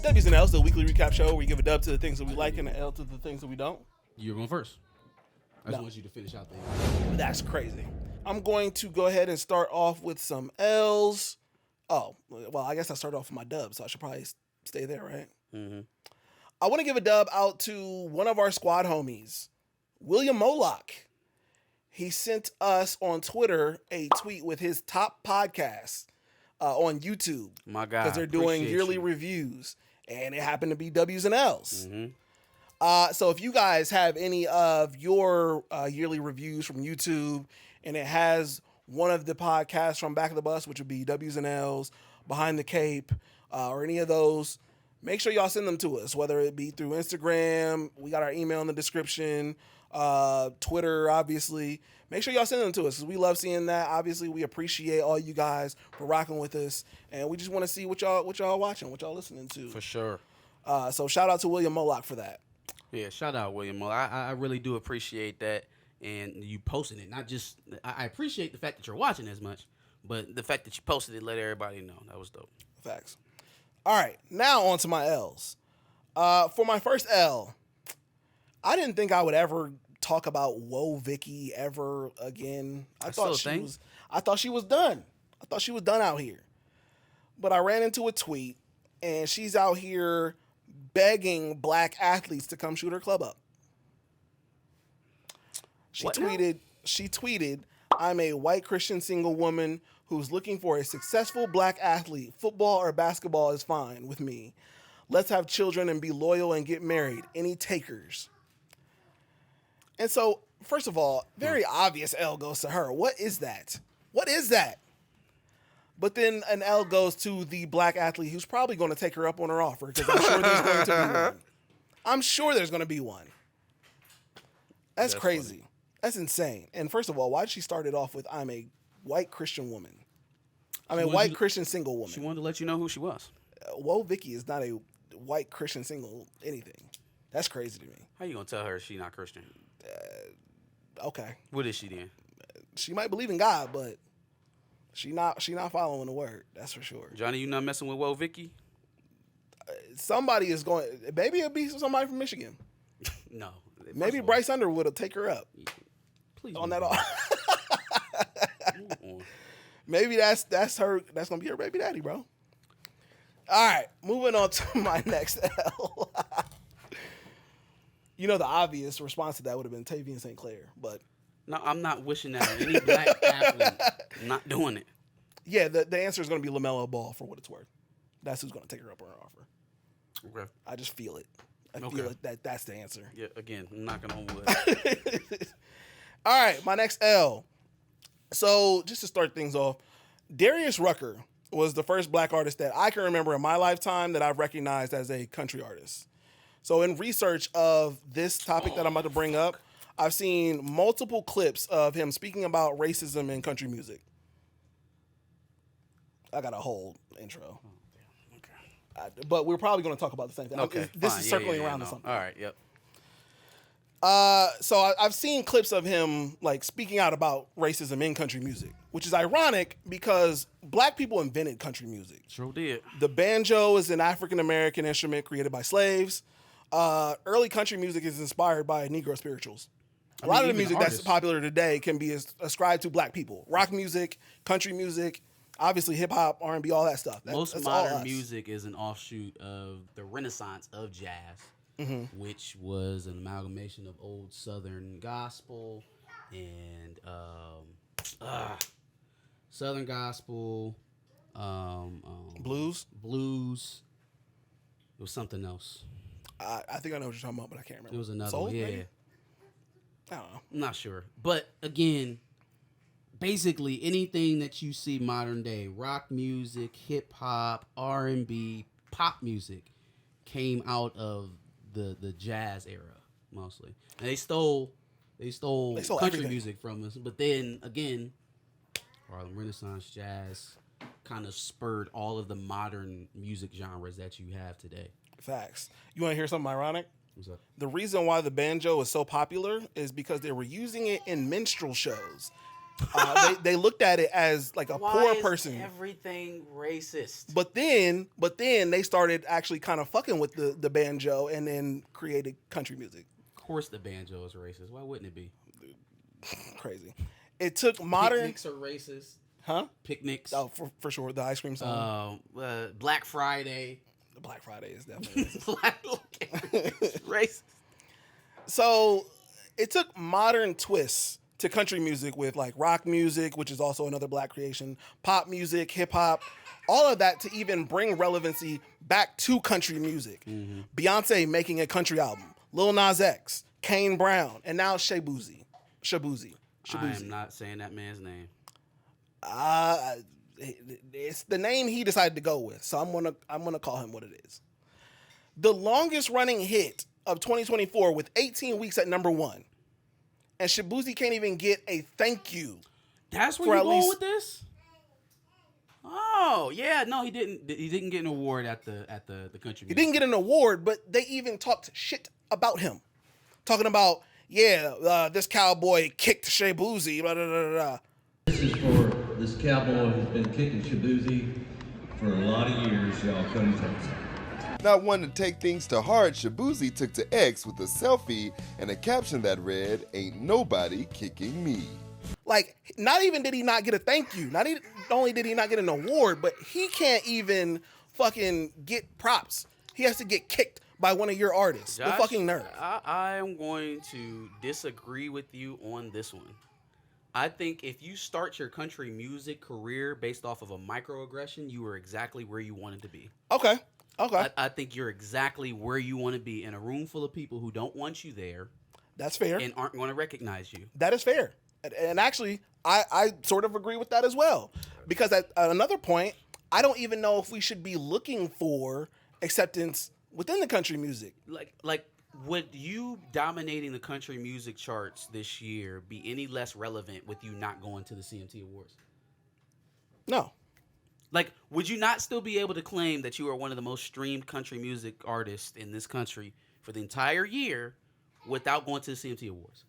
W's and L's, the weekly recap show where we give a dub to the things that we like and an L to the things that we don't. You're going first. I just want you to finish out there. That's crazy. I'm going to go ahead and start off with some L's. Oh, well, I guess I started off with my dub, so I should probably stay there, right? Mm-hmm. I want to give a dub out to one of our squad homies, William Moloch. He sent us on Twitter a tweet with his top podcasts on YouTube. My God. Because they're doing yearly reviews, and it happened to be W's and L's. Mm-hmm. So if you guys have any of your yearly reviews from YouTube, and it has one of the podcasts from Back of the Bus, which would be W's and L's, Behind the Cape, or any of those, make sure y'all send them to us, whether it be through Instagram. We got our email in the description, Twitter, obviously. Make sure y'all send them to us because we love seeing that. Obviously, we appreciate all you guys for rocking with us, and we just want to see what y'all watching, what y'all listening to. For sure. So shout out to William Moloch for that. Yeah, shout out William Moloch. I really do appreciate that, and you posting it. Not just I appreciate the fact that you're watching as much, but the fact that you posted it, let everybody know. That was dope. Facts. All right, now on to my L's. For my first L, I didn't think I would ever talk about Whoa Vicky ever again. I thought she was done. I thought she was done out here. But I ran into a tweet, and she's out here begging black athletes to come shoot her club up. She tweeted, "I'm a white Christian single woman who's looking for a successful black athlete. Football or basketball is fine with me. Let's have children and be loyal and get married. Any takers?" And so, first of all, very obvious L goes to her. What is that? What is that? But then an L goes to the black athlete who's probably going to take her up on her offer because I'm sure there's going to be one. I'm sure there's going to be one. That's crazy. Funny. That's insane. And first of all, why did she start it off with, "I'm a white Christian woman"? I'm a white Christian single woman. She wanted to let you know who she was. Whoa, Vicky is not a white Christian single anything. That's crazy to me. How you going to tell her she not Christian? Okay. What is she then? She might believe in God, but she not following the word. That's for sure. Johnny, you not messing with Whoa Vicky? Somebody is going. Maybe it'll be somebody from Michigan. No. Maybe Bryce Underwood will take her up. Please. On that all. Maybe that's her. That's gonna be her baby daddy, bro. All right, moving on to my next L. You know, the obvious response to that would have been Tavian St. Clair, but no, I'm not wishing that on any black athlete. I'm not doing it. Yeah, the answer is going to be LaMelo Ball for what it's worth. That's who's going to take her up on her offer. Okay. I just feel it. I feel it that's the answer. Yeah, again, I'm knocking on wood. All right, my next L. So just to start things off, Darius Rucker was the first black artist that I can remember in my lifetime that I've recognized as a country artist. So in research of this topic that I'm about to bring up, I've seen multiple clips of him speaking about racism in country music. I got a whole intro. Okay. But we're probably going to talk about the same thing. Okay, this is circling around to something. All right, yep. So I've seen clips of him like speaking out about racism in country music, which is ironic because black people invented country music. Sure did. The banjo is an African-American instrument created by slaves. Early country music is inspired by Negro spirituals. A lot of the music that's popular today can be ascribed to black people. Rock music, country music, obviously hip hop, R&B, all that stuff. Most modern music is an offshoot of the renaissance of jazz, which was an amalgamation of old Southern gospel and Southern gospel, blues. It was something else. I think I know what you're talking about, but I can't remember. It was another Soul, one, yeah. Maybe? I don't know. I'm not sure. But again, basically anything that you see modern day, rock music, hip hop, R&B, pop music, came out of the jazz era mostly. And they stole country everything. music from us. But then again, Harlem Renaissance jazz kind of spurred all of the modern music genres that you have today. Facts. You want to hear something ironic? What's up? The reason why the banjo is so popular is because they were using it in minstrel shows. They looked at it as like a poor person. Everything racist. But then they started actually kind of fucking with the banjo and then created country music. Of course, the banjo is racist. Why wouldn't it be? Crazy. It took modern. Picnics are racist. Huh? Picnics. Oh, for sure. The ice cream song. Black Friday. The Black Friday is definitely racist. Racist. So it took modern twists to country music with like rock music, which is also another black creation, pop music, hip hop, all of that to even bring relevancy back to country music. Mm-hmm. Beyonce making a country album, Lil Nas X, Kane Brown, and now Shaboozey. I am not saying that man's name. It's the name he decided to go with, so I'm gonna call him what it is. The longest running hit of 2024 with 18 weeks at number 1. And Shaboozey can't even get a thank you. That's where you're going with this? Oh, yeah. No, he didn't. He didn't get an award at the country music. He didn't get an award, but they even talked shit about him. Talking about, this cowboy kicked Shaboozey, blah, blah, blah, blah. This is for this cowboy who's been kicking Shaboozey for a lot of years. Y'all come Texas. Not wanting to take things to heart, Shaboozey took to X with a selfie and a caption that read, "Ain't nobody kicking me." Like, not even did he not get a thank you. Not only did he not get an award, but he can't even fucking get props. He has to get kicked by one of your artists. Josh, the fucking nerve. I am going to disagree with you on this one. I think if you start your country music career based off of a microaggression, you are exactly where you wanted to be. Okay. I think you're exactly where you want to be in a room full of people who don't want you there. That's fair. And aren't going to recognize you. That is fair. And actually, I sort of agree with that as well. Because at another point, I don't even know if we should be looking for acceptance within the country music. Like would you dominating the country music charts this year be any less relevant with you not going to the CMT Awards? No. Like, would you not still be able to claim that you are one of the most streamed country music artists in this country for the entire year without going to the CMT Awards?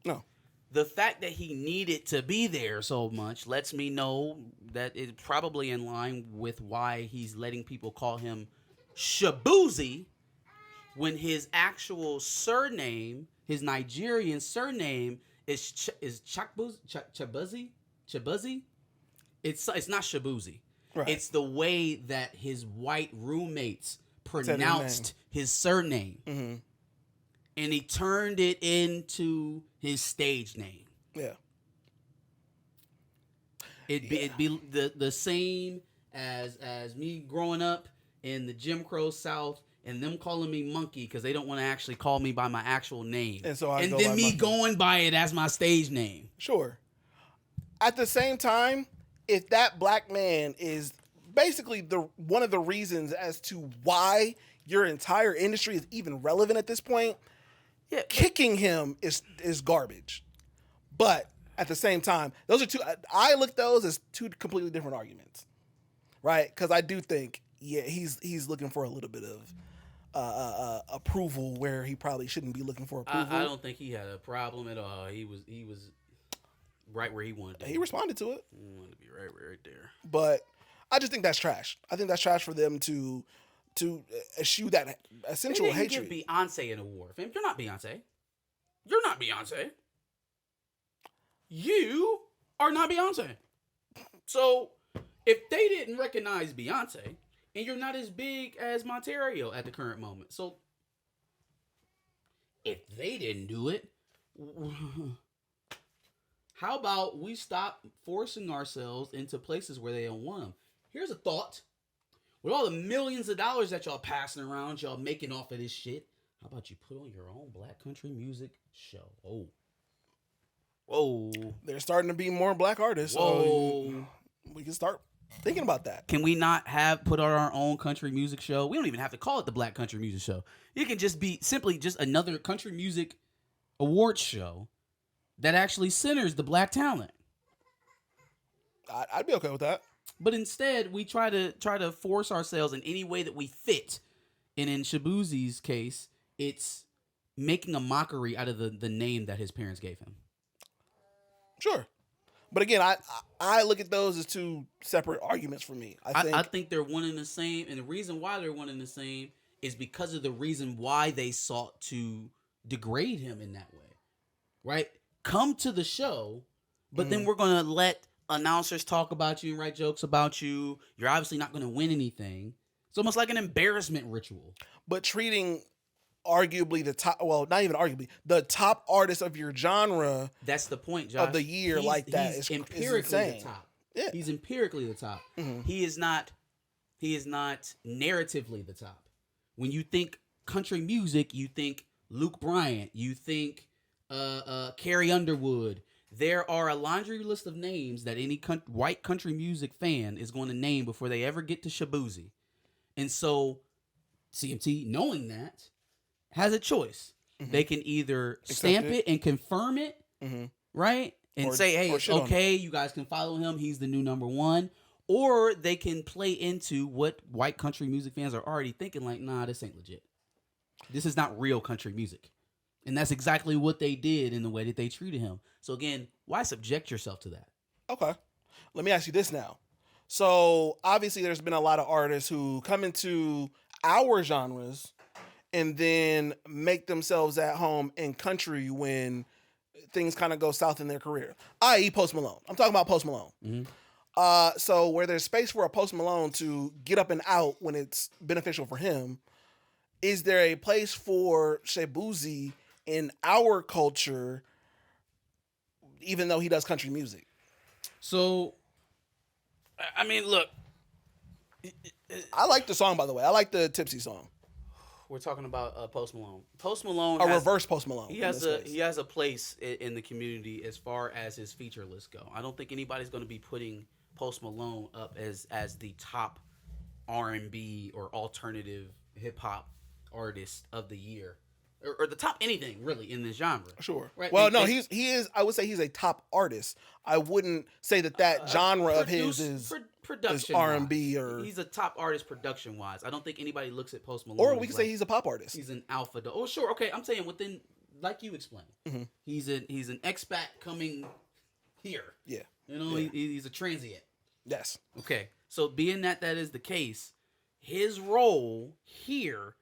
No. The fact that he needed to be there so much lets me know that it's probably in line with why he's letting people call him Shaboozey when his actual surname, his Nigerian surname, is Shaboozey. It's not Shaboozey. Right. It's the way that his white roommates pronounced his surname. Mm-hmm. And he turned it it'd his stage name. Yeah. It'd be the same as me growing up in the Jim Crow South and them calling me Monkey because they don't want to actually call me by my actual name. And so then me Monkey. Going by it as my stage name. Sure. At the same time, if that black man is basically one of the reasons as to why your entire industry is even relevant at this point, kicking him is garbage. But at the same time, those are two. I look at those as two completely different arguments, right? Because I do think, he's looking for a little bit of approval where he probably shouldn't be looking for approval. I don't think he had a problem at all. He was right where he wanted to be. He responded to it. He wanted to be right there. But I just think that's trash. I think that's trash for them to eschew that essential hatred. Give Beyonce an award. Fam, you're not Beyonce. You're not Beyonce. You are not Beyonce. So if they didn't recognize Beyonce, and you're not as big as Monterio at the current moment, so if they didn't do it, how about we stop forcing ourselves into places where they don't want them? Here's a thought. With all the millions of dollars that y'all passing around, y'all making off of this shit, how about you put on your own black country music show? Oh. Whoa. There's starting to be more black artists. Whoa. So we can start thinking about that. Can we not put on our own country music show? We don't even have to call it the Black Country Music Show. It can just be simply just another country music awards show that actually centers the black talent. I'd be okay with that. But instead, we try to force ourselves in any way that we fit. And in Shaboozey's case, it's making a mockery out of the name that his parents gave him. Sure. But again, I look at those as two separate arguments for me. I think they're one and the same, and the reason why they're one and the same is because of the reason why they sought to degrade him in that way, right? Come to the show, but then we're gonna let announcers talk about you and write jokes about you. You're obviously not gonna win anything. It's almost like an embarrassment ritual. But treating arguably the top, well, not even arguably, the top artist of your genre, that's the point, Josh, of the year like that is empirically the top. Yeah. He's empirically the top. He is not narratively the top. When you think country music, you think Luke Bryant, you think Carrie Underwood. There are a laundry list of names that any white country music fan is going to name before they ever get to Shaboozey. And so CMT, knowing that, has a choice. They can either stamp it and confirm it, right? And say, hey, it's okay, you guys can follow him. He's the new number one. Or they can play into what white country music fans are already thinking, like, nah, this ain't legit. This is not real country music. And that's exactly what they did in the way that they treated him. So again, why subject yourself to that? Okay. Let me ask you this now. So obviously there's been a lot of artists who come into our genres and then make themselves at home in country when things kind of go south in their career, i.e. Post Malone. I'm talking about Post Malone. So where there's space for a Post Malone to get up and out when it's beneficial for him, is there a place for Shaboozey in our culture, even though he does country music? So, I mean, look. I like the song, by the way. I like the Tipsy song. We're talking about Post Malone. Post Malone, reverse Post Malone. He has a place in the community as far as his feature list go. I don't think anybody's going to be putting Post Malone up as the top R&B or alternative hip hop artist of the year, or the top anything really in this genre. Sure. Right? Well, no, he is. I would say he's a top artist. I wouldn't say that genre of his is production R&B or he's a top artist production wise. I don't think anybody looks at Post Malone. Or we can say he's a pop artist. He's an alpha. Oh, sure. Okay, I'm saying within, like you explained, he's an expat coming here. Yeah. You know, he's a transient. Yes. Okay. So being that is the case, his role here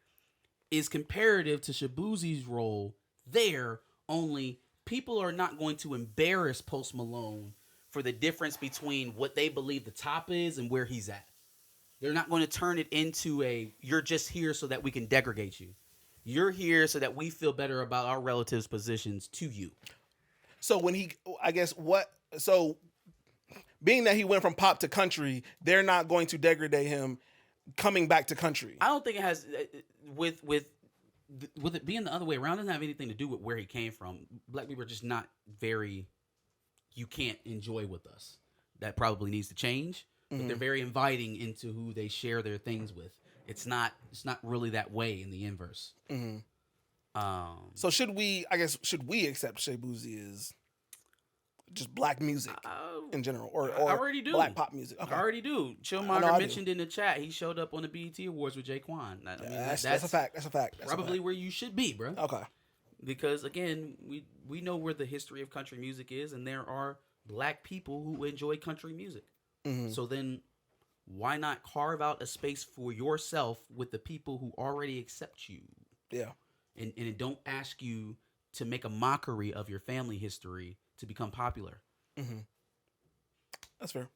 is comparative to Shaboozey's role there, only people are not going to embarrass Post Malone for the difference between what they believe the top is and where he's at. They're not going to turn it into you're just here so that we can degrade you. You're here so that we feel better about our relatives' positions to you. So being that he went from pop to country, they're not going to degrade him coming back to country. I don't think it has with it being the other way around. It doesn't have anything to do with where he came from. Black people are just not very. You can't enjoy with us. That probably needs to change. But they're very inviting into who they share their things with. It's not really that way in the inverse. So should we accept Shaboozey as just black music in general, or I already do. Black pop music? Okay. I already do. Chillmonger mentioned in the chat he showed up on the BET Awards with Jaquan. I mean, that's a fact. That's a fact. That's probably where you should be, bro. Okay. Because again, we know where the history of country music is, and there are black people who enjoy country music. So then, why not carve out a space for yourself with the people who already accept you? Yeah. And don't ask you to make a mockery of your family history to become popular. That's fair.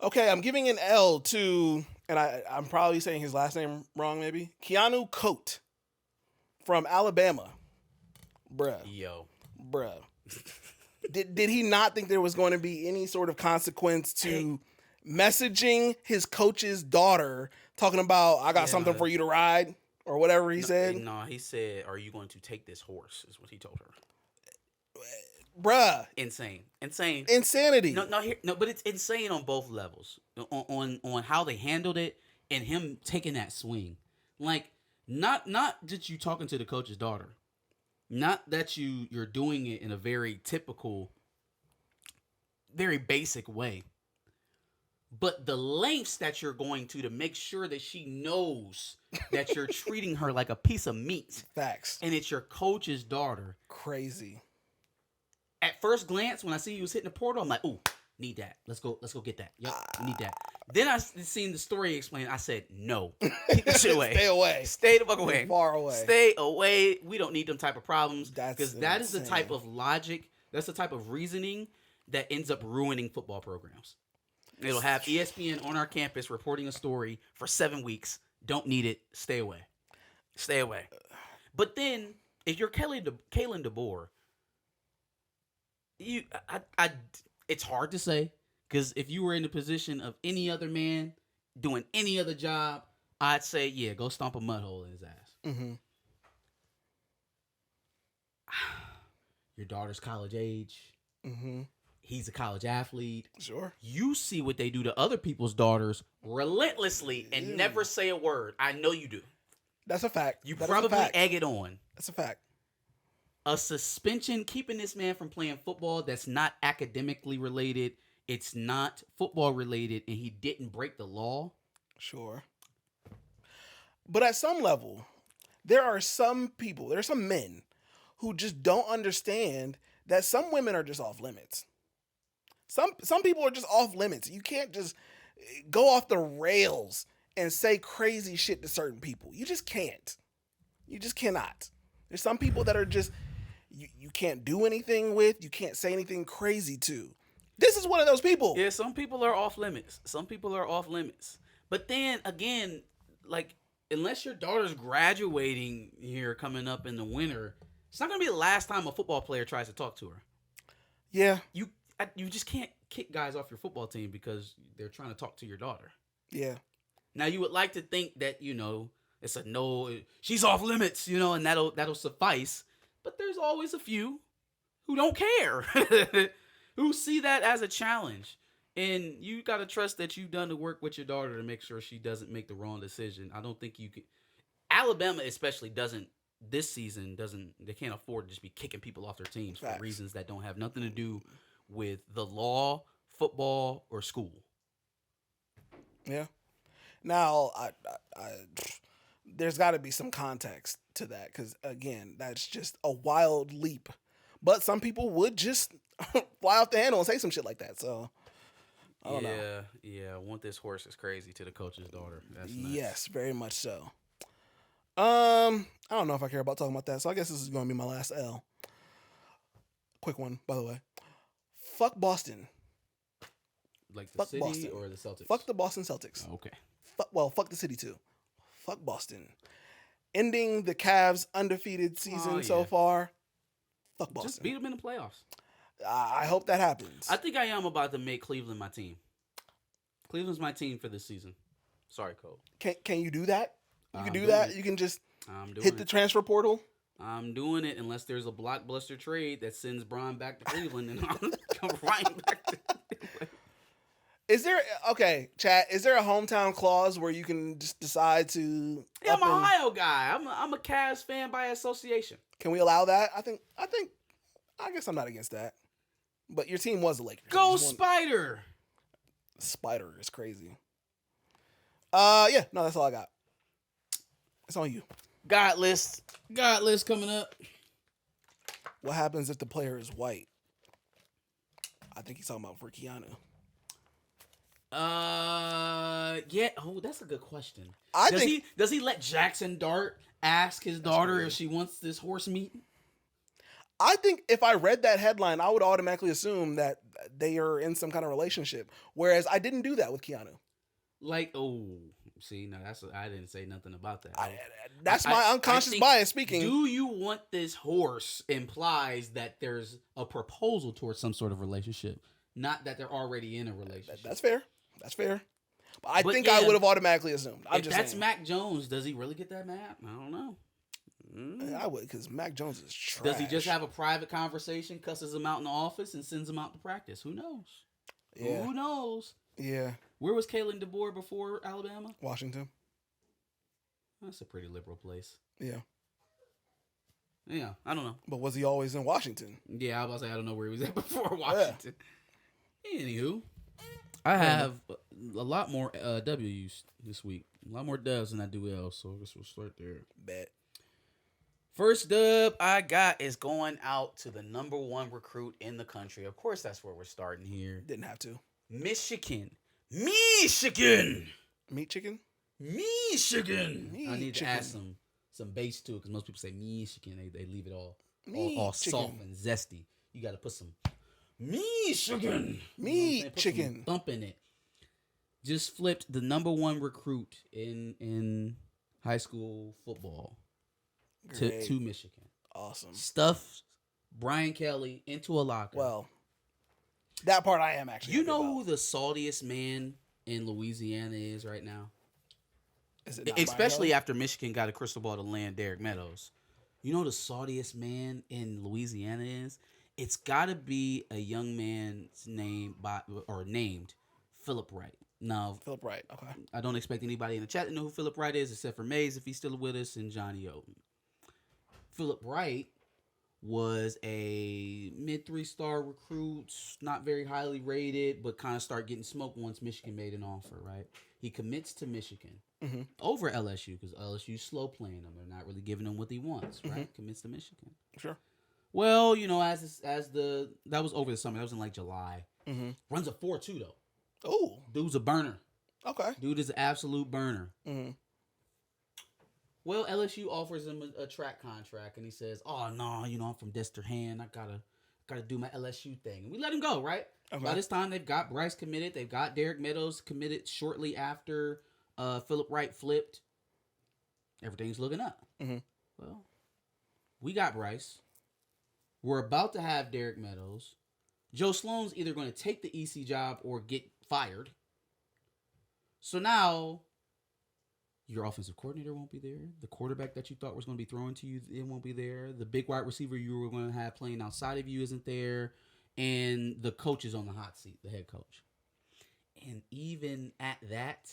Okay, I'm giving an L to, and I'm probably saying his last name wrong, maybe. Keanu Coate from Alabama. Bruh. Did he not think there was going to be any sort of consequence to messaging his coach's daughter, talking about, I got something for you to ride, or whatever he said? No, he said, are you going to take this horse, is what he told her. Bruh. Insane. Insanity. No, but it's insane on both levels. On how they handled it and him taking that swing. Like, not that you talking to the coach's daughter. Not that you're doing it in a very typical, very basic way. But the lengths that you're going to make sure that she knows that you're treating her like a piece of meat. Facts. And it's your coach's daughter. Crazy. At first glance, when I see you was hitting the portal, I'm like, ooh, need that. Let's go get that. Yep, need that. Then I seen the story explained. I said, no. Keep that shit away. Stay away. Stay the fuck away. Far away. Stay away. We don't need them type of problems. Because that is the type of logic, that's the type of reasoning that ends up ruining football programs. It'll have ESPN on our campus reporting a story for 7 weeks. Don't need it. Stay away. Stay away. But then, if you're Kalen DeBoer, it's hard to say, because if you were in the position of any other man doing any other job, I'd say, yeah, go stomp a mud hole in his ass. Mm-hmm. Your daughter's college age. Mm-hmm. He's a college athlete. Sure. You see what they do to other people's daughters relentlessly and never say a word. I know you do. That's a fact. You probably egg it on. That's a fact. A suspension keeping this man from playing football that's not academically related. It's not football related, and he didn't break the law. Sure. But at some level, there are some men who just don't understand that some women are just off limits. Some people are just off limits. You can't just go off the rails and say crazy shit to certain people. You just can't. You just cannot. There's some people that are just, you can't do anything with, you can't say anything crazy to. This is one of those people. Yeah, some people are off limits. Some people are off limits. But then, again, like, unless your daughter's graduating here coming up in the winter, it's not going to be the last time a football player tries to talk to her. Yeah. You just can't kick guys off your football team because they're trying to talk to your daughter. Yeah. Now, you would like to think that, it's a no, she's off limits, and that'll suffice. But there's always a few who don't care, who see that as a challenge. And you got to trust that you've done the work with your daughter to make sure she doesn't make the wrong decision. I don't think you could. Alabama especially this season they can't afford to just be kicking people off their teams for reasons that don't have nothing to do with the law, football, or school. Yeah. Now, there's got to be some context to that because, again, that's just a wild leap. But some people would just fly off the handle and say some shit like that. So, I don't know. Yeah. Want this horse is crazy to the coach's daughter. That's nuts. Yes, very much so. I don't know if I care about talking about that. So I guess this is going to be my last L. Quick one, by the way. Fuck Boston. Like the Fuck city Boston. or the Celtics? Fuck the Boston Celtics. Okay. Fuck the city too. Fuck Boston. Ending the Cavs' undefeated season so far. Fuck Boston. Just beat them in the playoffs. I hope that happens. I think I am about to make Cleveland my team. Cleveland's my team for this season. Sorry, Cole. Can you do that? You can do doing that? it. You can just I'm hit the transfer portal? I'm doing it unless there's a blockbuster trade that sends Bron back to Cleveland and I'll come right back to Cleveland. Is there a hometown clause where you can just decide to? Yeah, I'm an Ohio guy. I'm a Cavs fan by association. Can we allow that? I guess I'm not against that. But your team was the Lakers. Go Spider! Spider is crazy. Yeah, no, that's all I got. It's on you. God list coming up. What happens if the player is white? I think he's talking about for Keanu. Yeah. Oh, that's a good question. Does he let Jackson Dart ask his daughter if she wants this horse meat? I think if I read that headline, I would automatically assume that they are in some kind of relationship. Whereas I didn't do that with Keanu. See, no, I didn't say nothing about that. That's my unconscious bias speaking. Do you want this horse implies that there's a proposal towards some sort of relationship, not that they're already in a relationship. That's fair. But I think I would have automatically assumed. If that's Mac Jones, does he really get that mad? I don't know. I would, because Mac Jones is trash. Does he just have a private conversation, cusses him out in the office, and sends him out to practice? Who knows? Yeah. Who knows? Yeah. Where was Kalen DeBoer before Alabama? Washington. That's a pretty liberal place. Yeah. Yeah, I don't know. But was he always in Washington? Yeah, I was about to say, I don't know where he was at before Washington. Yeah. Anywho, I have a lot more W's this week. A lot more W's than I do L's, so I guess we'll start there. Bet. First dub I got is going out to the #1 recruit in the country. Of course, that's where we're starting here. Didn't have to. Michigan. Meat chicken. Michigan. Meat I need chicken. to add some bass to it because most people say Michigan. They leave it all Chicken. soft and zesty. You got to put some Michigan. Meat chicken. Some thump in it. Just flipped the #1 recruit in high school football to Michigan. Awesome. Stuffed Brian Kelly into a locker. Well, that part I am actually. You know who the saltiest man in Louisiana is right now? Is it not Especially Brian after Michigan got a crystal ball to land Derek Meadows. You know who the saltiest man in Louisiana is? It's got to be a young man's named Philip Wright. Now, Philip Wright. Okay. I don't expect anybody in the chat to know who Philip Wright is except for Mays if he's still with us and Johnny Oden. Philip Wright was a mid 3-star recruit, not very highly rated, but kind of started getting smoked once Michigan made an offer, right? He commits to Michigan over LSU because LSU's slow playing him. They're not really giving him what he wants, right? Commits to Michigan. Sure. Well, you know, that was over the summer. That was in like July. Runs a 4.2 though. Oh. Dude's a burner. Okay. Dude is an absolute burner. Well, LSU offers him a track contract, and he says, "Oh no, you know I'm from Destrehan. I gotta do my LSU thing." And we let him go, right? Okay. By this time, they've got Bryce committed. They've got Derek Meadows committed shortly after Philip Wright flipped. Everything's looking up. Well, we got Bryce. We're about to have Derek Meadows. Joe Sloan's either going to take the EC job or get fired. So now your offensive coordinator won't be there. The quarterback that you thought was going to be throwing to you, it won't be there. The big wide receiver you were going to have playing outside of you isn't there. And the coach is on the hot seat, the head coach. And even at that,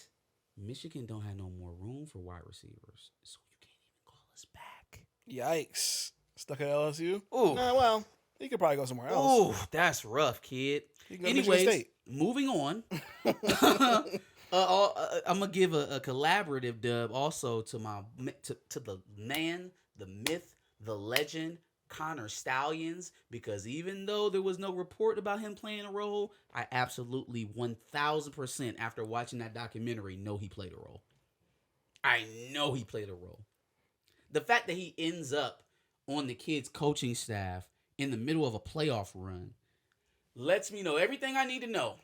Michigan don't have no more room for wide receivers. So you can't even call us back. Yikes. Stuck at LSU? Ooh. Well, he could probably go somewhere else. Oh, that's rough, kid. He can go to Michigan Anyways, State. moving on. I'm gonna give a collaborative dub also to the man, the myth, the legend, Connor Stallions, because even though there was no report about him playing a role, I absolutely 1000% after watching that documentary know he played a role. I know he played a role. The fact that he ends up on the kids' coaching staff in the middle of a playoff run lets me know everything I need to know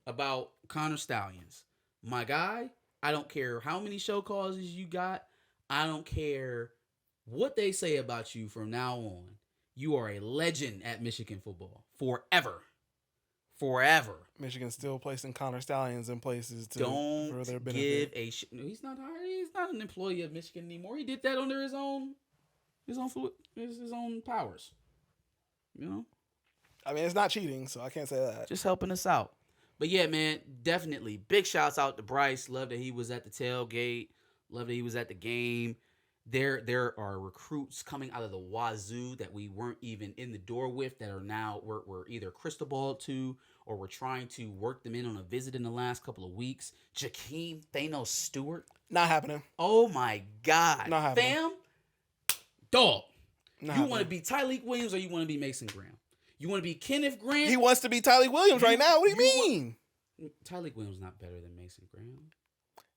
about Connor Stallions. My guy, I don't care how many show causes you got. I don't care what they say about you from now on. You are a legend at Michigan football. Forever. Michigan's still placing Connor Stallions in places for their Don't benefit. give a shit. No, he's not hired. He's not an employee of Michigan anymore. He did that under his own powers. You know? I mean, it's not cheating, so I can't say that. Just helping us out. But yeah, man, definitely. Big shouts out to Bryce. Love that he was at the tailgate. Love that he was at the game. There are recruits coming out of the wazoo that we weren't even in the door with that are now we're either crystal balled to or we're trying to work them in on a visit in the last couple of weeks. Jakeem Thanos Stewart. Not happening. Oh my God. Not happening. Fam, dog. Not you happening. want to be Tyleek Williams or you want to be Mason Graham? You want to be Kenneth Grant? He wants to be Tyleek Williams right now. What do you mean? Tyleek Williams is not better than Mason Graham.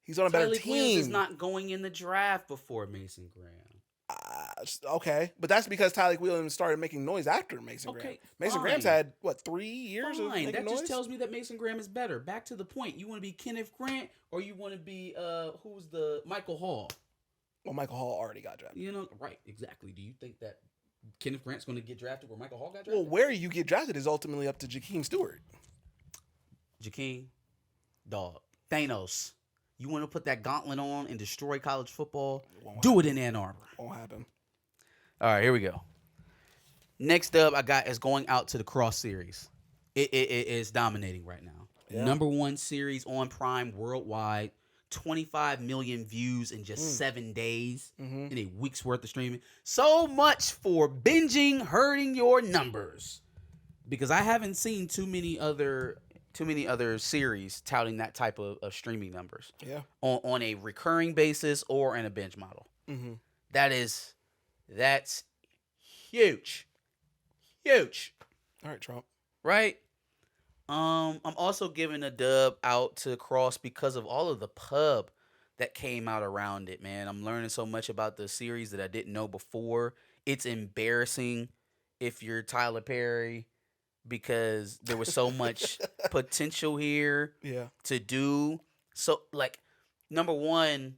He's on a better Tyleek team. Williams is not going in the draft before Mason Graham. Okay, but that's because Tyleek Williams started making noise after Mason Graham. Mason fine. Graham's had, 3 years of Fine. making That noise? just tells me that Mason Graham is better. Back to the point. You want to be Kenneth Grant or you want to be who's the Michael Hall? Well, Michael Hall already got drafted. You know, right? Exactly. Do you think that Kenneth Grant's going to get drafted where Michael Hall got drafted? Well, where you get drafted is ultimately up to Jakeem Stewart. Jakeem, dog, Thanos. You want to put that gauntlet on and destroy college football? Do it in Ann Arbor. Won't happen. All right, here we go. Next up, I got is going out to the Cross Series. It is dominating right now. Yeah. #1 series on Prime worldwide. 25 million views in just 7 days in a week's worth of streaming. So much for binging hurting your numbers. Because I haven't seen too many other series touting that type of streaming numbers. Yeah. On a recurring basis or in a binge model. Mm-hmm. That is That's huge. Huge. All right, Trump. Right? I'm also giving a dub out to Cross because of all of the pub that came out around it, man. I'm learning so much about the series that I didn't know before. It's embarrassing if you're Tyler Perry because there was so much potential here to do. So, like, number one,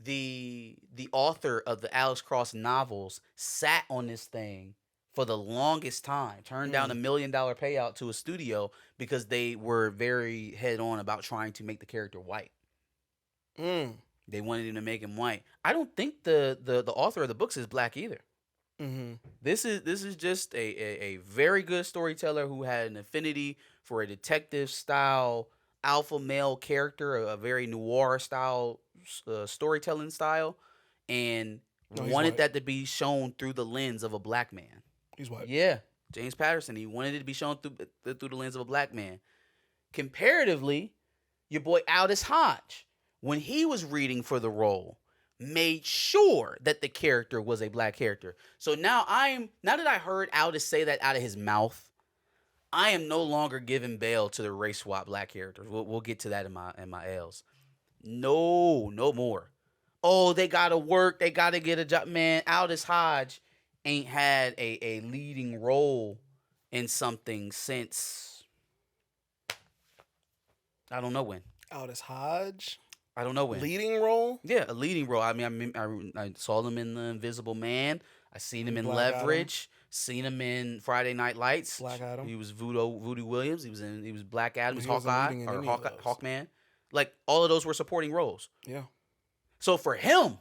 the author of the Alex Cross novels sat on this thing for the longest time, turned down $1 million payout to a studio because they were very head on about trying to make the character white. They wanted him to make him white. I don't think the author of the books is black either. This is just a very good storyteller who had an affinity for a detective style alpha male character, a very noir style storytelling style, and wanted that to be shown through the lens of a black man. He's white. Yeah, James Patterson. He wanted it to be shown through the lens of a black man. Comparatively, your boy Aldous Hodge, when he was reading for the role, made sure that the character was a black character. So now that I heard Aldous say that out of his mouth, I am no longer giving bail to the race swap black characters. We'll get to that in my L's. No more. Oh, they gotta work. They gotta get a job. Man, Aldous Hodge ain't had a leading role in something since I don't know when. Aldous Hodge. I don't know when. Leading role? Yeah, a leading role. I mean, I saw them in The Invisible Man. I seen him in Black Leverage. Seen him in Friday Night Lights. Black Adam. He was Voodoo Williams. He was Black Adam. He was wasn't leading Hawkeye in or any of those. Hawkman. Like all of those were supporting roles. Yeah. So for him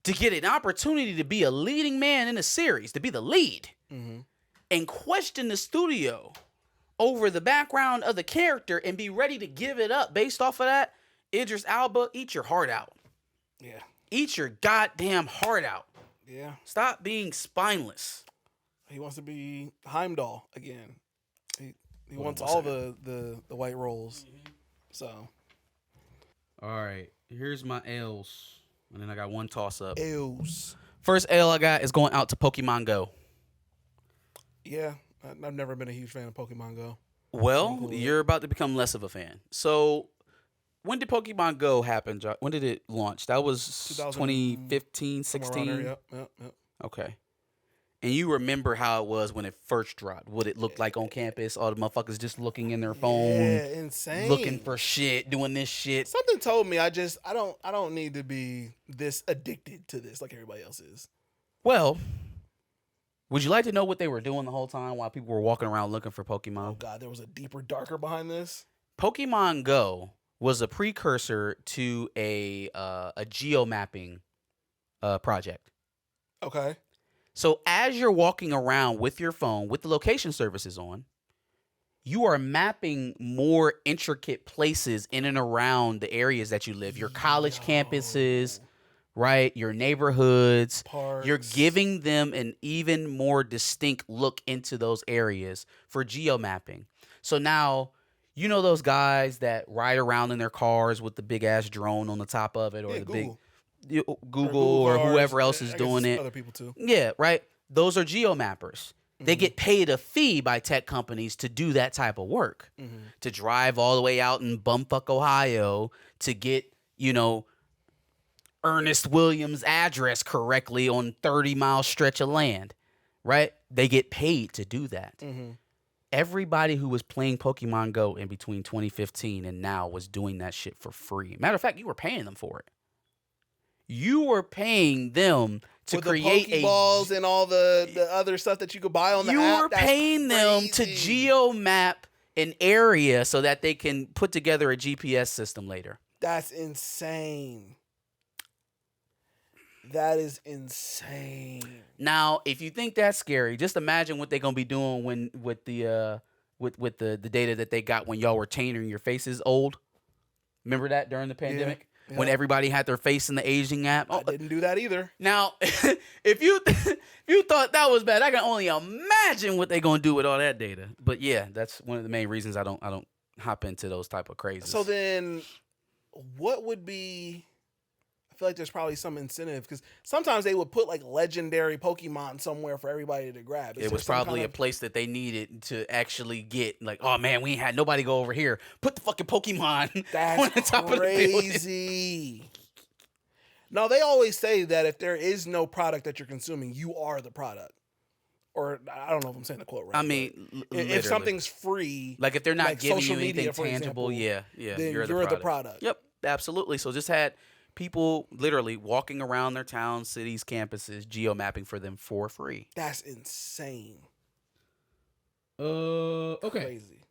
to get an opportunity to be a leading man in a series, to be the lead, and question the studio over the background of the character and be ready to give it up based off of that, Idris Elba, eat your heart out. Yeah. Eat your goddamn heart out. Yeah. Stop being spineless. He wants to be Heimdall again. He wants all the white roles. So. All right. Here's my L's. And then I got one toss up. L's. First L I got is going out to Pokemon Go. Yeah. I've never been a huge fan of Pokemon Go. Well, you're about to become less of a fan. So, when did Pokemon Go happen? When did it launch? That was 2015, 16? Yep. Okay. And you remember how it was when it first dropped? What it looked like on campus? All the motherfuckers just looking in their phone. Yeah, insane. Looking for shit, doing this shit. Something told me I don't need to be this addicted to this like everybody else is. Well, would you like to know what they were doing the whole time while people were walking around looking for Pokemon? Oh God, there was a deeper, darker behind this. Pokemon Go was a precursor to a geomapping project. Okay. So as you're walking around with your phone with the location services on, you are mapping more intricate places in and around the areas that you live. Your college campuses, right? Your neighborhoods. Parks. You're giving them an even more distinct look into those areas for geomapping. So now, you know those guys that ride around in their cars with the big ass drone on the top of it, or the Google. big Google or whoever else is doing it. Other people too. Yeah, right. Those are geomappers. They get paid a fee by tech companies to do that type of work, to drive all the way out in bumfuck Ohio to get, Ernest Williams' address correctly on 30-mile stretch of land, right? They get paid to do that. Everybody who was playing Pokemon Go in between 2015 and now was doing that shit for free. Matter of fact, you were paying them for it. You were paying them to with create the Pokeballs and all the other stuff that you could buy on the app. You were That's paying them to crazy. geomap an area so that they can put together a GPS system later. That's insane. That is insane. Now, if you think that's scary, just imagine what they're gonna be doing with the data that they got when y'all were changing your faces old. Remember that during the pandemic? Yeah. When everybody had their face in the aging app. I didn't do that either. Now, if you thought that was bad, I can only imagine what they're gonna do with all that data. But yeah, that's one of the main reasons I don't hop into those type of crazes. So then, what would be? I feel like there's probably some incentive because sometimes they would put like legendary Pokemon somewhere for everybody to grab. It was probably a place that they needed to actually get like, oh man, we ain't had nobody go over here. Put the fucking Pokemon That's on the top of the building. crazy. No, they always say that if there is no product that you're consuming, you are the product. Or I don't know if I'm saying the quote right. I mean, if something's free, like if they're not like giving social you anything media, tangible, example, then you're the product. Yep, absolutely. So just had people literally walking around their towns, cities, campuses, geomapping for them for free. That's insane. Okay. Crazy.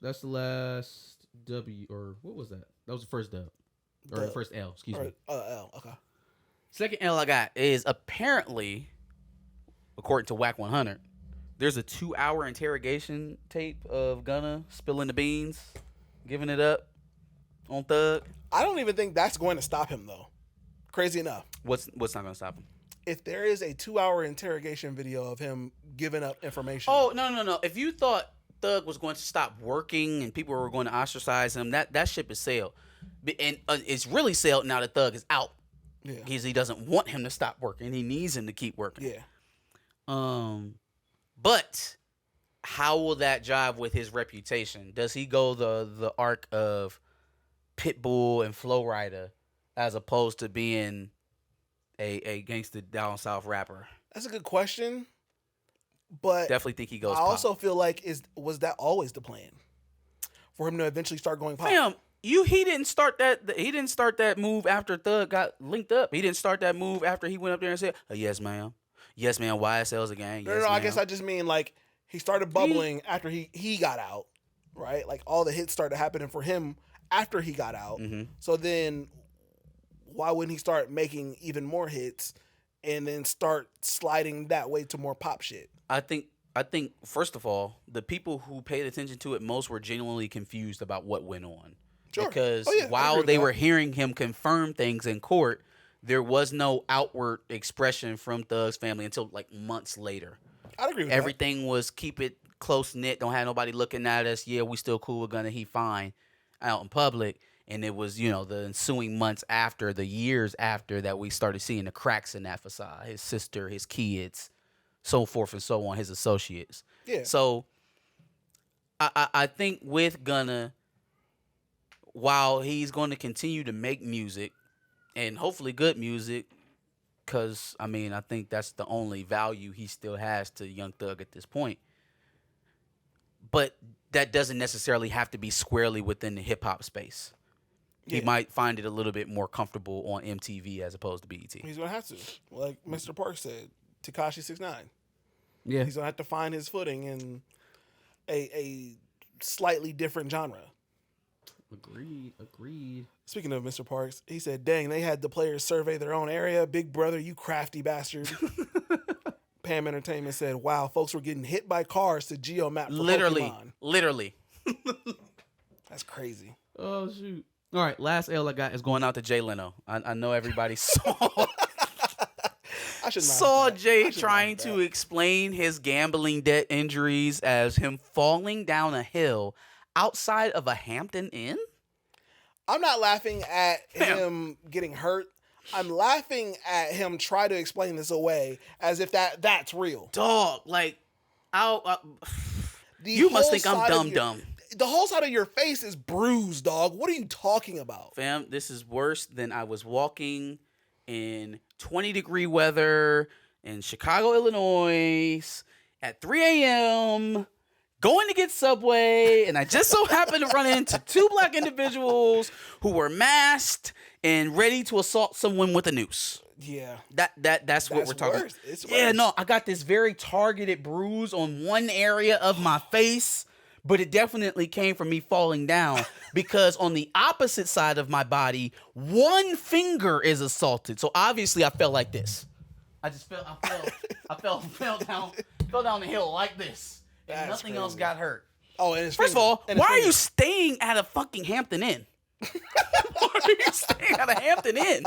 That's the last W, or what was that? That was the first dub. Or the first L, excuse me. L, okay. Second L I got is apparently, according to Whack 100, there's a 2-hour interrogation tape of Gunna spilling the beans, giving it up on Thug. I don't even think that's going to stop him, though. Crazy enough. What's not going to stop him? If there is a 2-hour interrogation video of him giving up information. Oh, no. If you thought Thug was going to stop working and people were going to ostracize him, that ship is sailed. And it's really sailed now that Thug is out. Yeah. Because he doesn't want him to stop working. He needs him to keep working. Yeah. But how will that jive with his reputation? Does he go the arc of Pitbull and Flow Rider as opposed to being a gangster down south rapper? That's a good question. But definitely think he goes I pop. also feel like was that always the plan? For him to eventually start going pop? Fam, he didn't start that move after Thug got linked up. He didn't start that move after he went up there and said, oh, yes, ma'am. Yes, ma'am. YSL's a gang. No, yes, I ma'am. guess I just mean like he started bubbling after he got out, right? Like all the hits started happening for him after he got out. Mm-hmm. So then why wouldn't he start making even more hits and then start sliding that way to more pop shit? I think first of all, the people who paid attention to it most were genuinely confused about what went on. Sure. Because while they were hearing him confirm things in court, there was no outward expression from Thug's family until like months later. I'd agree with Everything was keep it close knit, don't have nobody looking at us. Yeah, we still cool with Gunna, he fine out in public. And it was, the ensuing months after, the years after that we started seeing the cracks in that facade. His sister, his kids, so forth and so on, his associates. Yeah. So I think with Gunna, while he's going to continue to make music, and hopefully good music, because, I think that's the only value he still has to Young Thug at this point. But that doesn't necessarily have to be squarely within the hip-hop space. He might find it a little bit more comfortable on MTV as opposed to BET. He's going to have to. Like Mr. Park said, Tekashi 6ix9ine. Yeah. He's going to have to find his footing in a slightly different genre. Agreed. Speaking of Mr. Parks, he said, dang, they had the players survey their own area. Big brother, you crafty bastard. Pam Entertainment said, wow, folks were getting hit by cars to geomap for Pokemon. Literally. That's crazy. Oh, shoot. All right, last L I got is going out to Jay Leno. I know everybody saw Jay trying to explain his gambling debt injuries as him falling down a hill outside of a Hampton Inn. I'm not laughing at him getting hurt. I'm laughing at him try to explain this away as if that's real. Dog, like, you must think I'm dumb. The whole side of your face is bruised, dog. What are you talking about? Fam, this is worse than I was walking in 20-degree weather in Chicago, Illinois at 3 a.m., going to get Subway, and I just so happened to run into two black individuals who were masked and ready to assault someone with a noose. Yeah. That's what we're talking about. It's worse. Yeah, no, I got this very targeted bruise on one area of my face, but it definitely came from me falling down because on the opposite side of my body, one finger is assaulted. So obviously I fell like this. I fell down the hill like this. And That's nothing crazy. else got hurt. Oh, and First of all, why are you staying at a fucking Hampton Inn? Why are you staying at a Hampton Inn?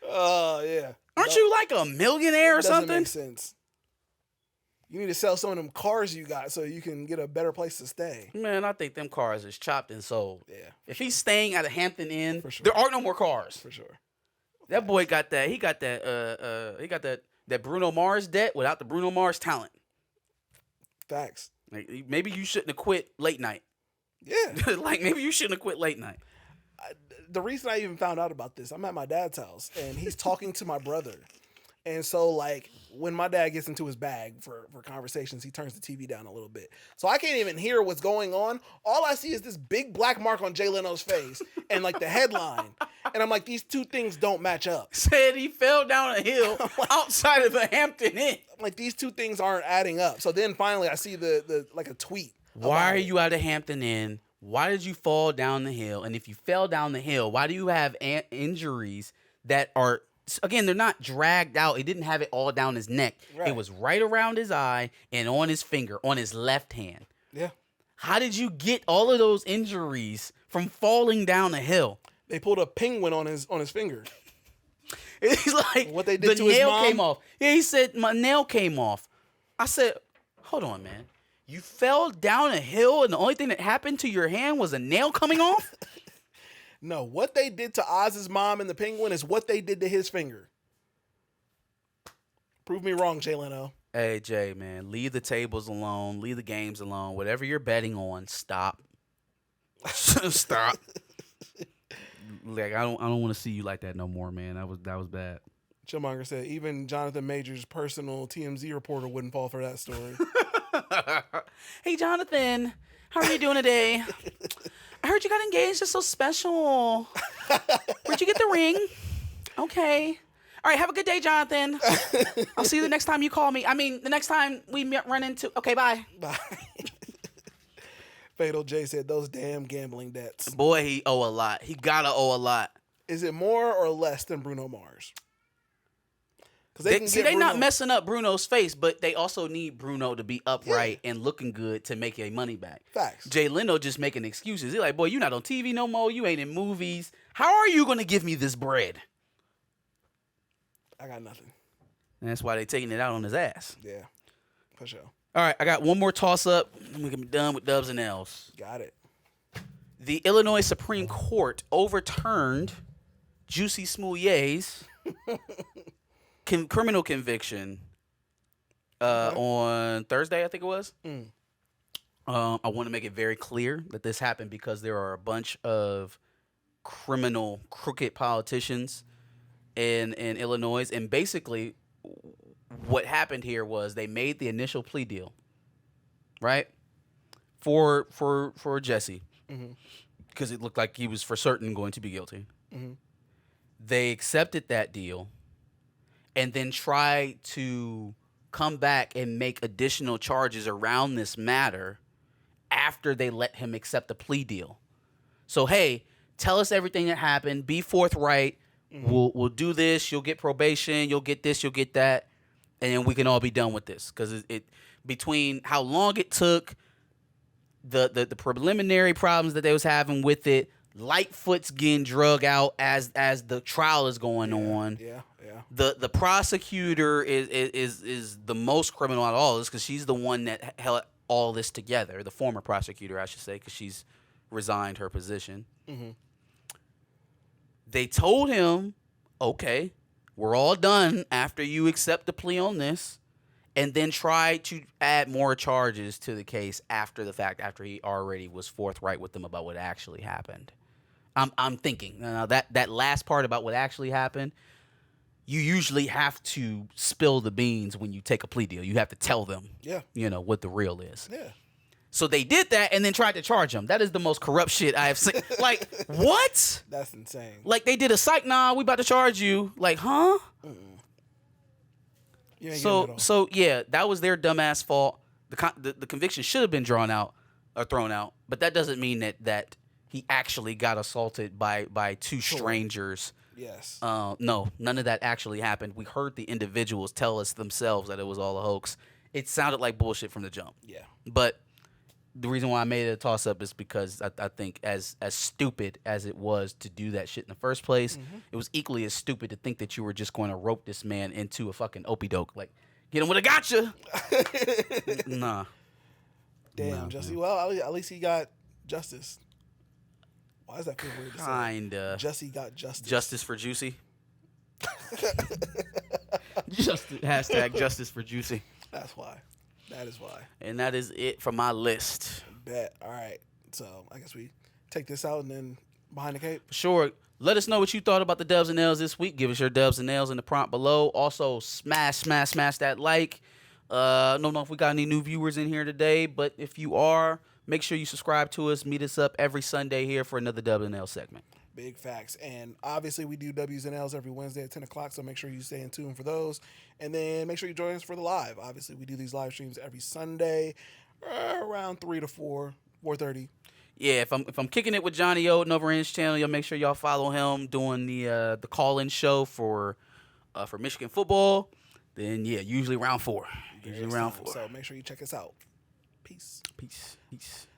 Oh, yeah. Aren't you like a millionaire or Doesn't something? make sense. You need to sell some of them cars you got so you can get a better place to stay. Man, I think them cars is chopped and sold. Yeah. If he's staying at a Hampton Inn, For sure. there are no more cars. For sure. That boy got that. He got that. He got that Bruno Mars debt without the Bruno Mars talent. Facts. Like, maybe you shouldn't have quit late night. Yeah. Like maybe you shouldn't have quit late night. The reason I even found out about this, I'm at my dad's house and he's talking to my brother. And so, like, when my dad gets into his bag for conversations, he turns the TV down a little bit. So I can't even hear what's going on. All I see is this big black mark on Jay Leno's face and, like, the headline. And I'm like, these two things don't match up. Said he fell down a hill outside of a Hampton Inn. I'm like, these two things aren't adding up. So then finally I see the like a tweet. Why are you at a Hampton Inn? Why did you fall down the hill? And if you fell down the hill, why do you have injuries that are... Again, they're not dragged out. He didn't have it all down his neck. Right. It was right around his eye and on his finger, on his left hand. Yeah. How did you get all of those injuries from falling down a hill? They pulled a penguin on his finger. It's like What they did the to his nail mom? came off. Yeah, he said my nail came off. I said, hold on, man. You fell down a hill and the only thing that happened to your hand was a nail coming off? No, what they did to Oz's mom and the penguin is what they did to his finger. Prove me wrong, Jay Leno. Hey, Jay, man, leave the tables alone. Leave the games alone. Whatever you're betting on, stop. Stop. Like I don't want to see you like that no more, man. That was bad. Chillmonger said even Jonathan Major's personal TMZ reporter wouldn't fall for that story. Hey, Jonathan, how are you doing today? I heard you got engaged. It's so special. Where'd you get the ring? Okay. All right, have a good day, Jonathan. I'll see you the next time you call me. I mean, the next time we run into... Okay, bye. Bye. Fatal J said those damn gambling debts. Boy, he owe a lot. He gotta owe a lot. Is it more or less than Bruno Mars? Because They're not messing up Bruno's face, but they also need Bruno to be upright and looking good to make their money back. Facts. Jay Leno just making excuses. He's like, boy, you're not on TV no more. You ain't in movies. How are you going to give me this bread? I got nothing. And that's why they taking it out on his ass. Yeah, for sure. All right, I got one more toss-up, and we can be done with Dubs and L's. Got it. The Illinois Supreme Court overturned Jussie Smouillet's criminal conviction on Thursday, I think it was. I want to make it very clear that this happened because there are a bunch of crooked politicians in Illinois, and basically what happened here was they made the initial plea deal, right, for Jussie, because it looked like he was for certain going to be guilty. They accepted that deal and then tried to come back and make additional charges around this matter after they let him accept the plea deal. So, hey, tell us everything that happened. Be forthright. We'll do this. You'll get probation. You'll get this. You'll get that. And then we can all be done with this. Because it between how long it took, the preliminary problems that they was having with it, Lightfoot's getting drug out as the trial is going on. Yeah. The prosecutor is the most criminal out of all this because she's the one that held all this together. The former prosecutor, I should say, because she's resigned her position. They told him, okay, we're all done after you accept the plea on this, and then try to add more charges to the case after the fact, after he already was forthright with them about what actually happened. I'm thinking that last part about what actually happened, you usually have to spill the beans when you take a plea deal. You have to tell them, what the real is. Yeah. So they did that and then tried to charge him. That is the most corrupt shit I have seen. Like, what? That's insane. Like, they did a psych, nah, we about to charge you. Like, huh? You ain't getting it all. So yeah, that was their dumbass fault. The conviction should have been thrown out, but that doesn't mean that he actually got assaulted by two strangers. Yes. No, none of that actually happened. We heard the individuals tell us themselves that it was all a hoax. It sounded like bullshit from the jump. Yeah. But the reason why I made it a toss-up is because I think as stupid as it was to do that shit in the first place, it was equally as stupid to think that you were just going to rope this man into a fucking opie-doke. Like, get him with a gotcha. Nah. Damn, Jussie. Well, at least he got justice. Why does that feel weird to say? Kinda. Jussie got justice. Justice for Jussie. Hashtag justice for Juicy. That's why. That is why. And that is it for my list. Bet. All right. So I guess we take this out and then behind the cape. Sure. Let us know what you thought about the dubs and L's this week. Give us your dubs and L's in the prompt below. Also, smash that like. I don't know if we got any new viewers in here today, but if you are, make sure you subscribe to us. Meet us up every Sunday here for another dub and L segment. Big facts. And obviously we do W's and L's every Wednesday at 10 o'clock, so make sure you stay in tune for those. And then make sure you join us for the live. Obviously we do these live streams every Sunday around 3 to 4, 4:30. Yeah, if I'm kicking it with Johnny Oden over in his channel, y'all make sure y'all follow him doing the call-in show for Michigan football. Then yeah, usually round 4. So make sure you check us out. Peace.